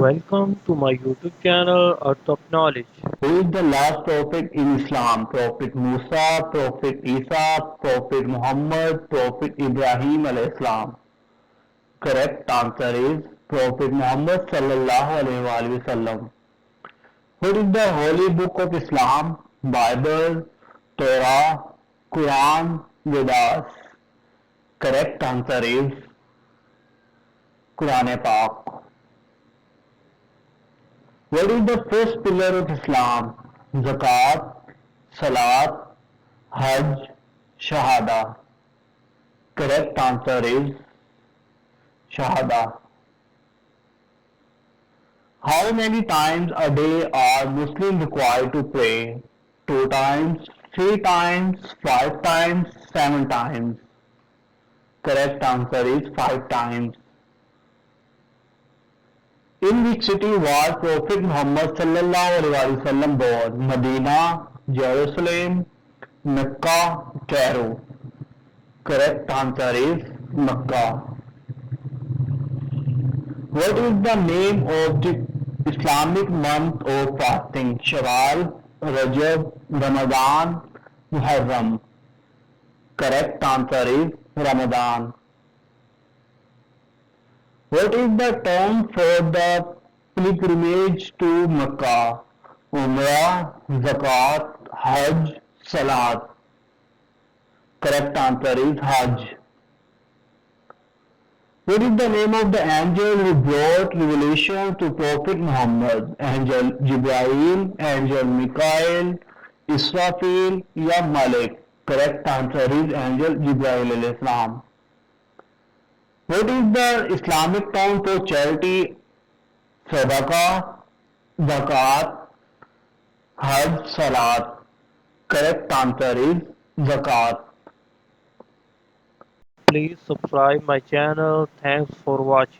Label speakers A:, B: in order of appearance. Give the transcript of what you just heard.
A: Welcome to my YouTube channel Earth of Knowledge.
B: Who is the last prophet in Islam? Prophet Musa, Prophet Isa, Prophet Muhammad, Prophet Ibrahim alayhi salam. Correct answer is Prophet Muhammad sallallahu alaihi wasallam. What is the holy book of Islam? Bible, Torah, Quran, Vedas. Correct answer is Quran Pak. What is the first pillar of Islam? Zakat, Salat, Hajj, Shahada. Correct answer is Shahada. How many times a day are Muslims required to pray? 2 times, 3 times, 5 times, 7 times. Correct answer is 5 times. In which city was Prophet Muhammad sallallahu alaihi wasallam born? Medina, Jerusalem, Mecca, Cairo. Correct answer is Mecca. What is the name of the Islamic month of fasting? Shawwal, Rajab, Ramadan, Muharram. Correct answer is Ramadan. What is the term for the pilgrimage to Mecca? Umrah, Zakat, Hajj, Salat. Correct answer is Hajj. What is the name of the angel who brought revelation to Prophet Muhammad? Angel Jibreel, Angel Mikael, Israfil, ya Malik? Correct answer is Angel Jibreel alayhi salam. What is the Islamic term for charity? Sadaqah, Zakat, Hajj, Salat. Correct answer is Zakat.
A: Please subscribe my channel. Thanks for watching.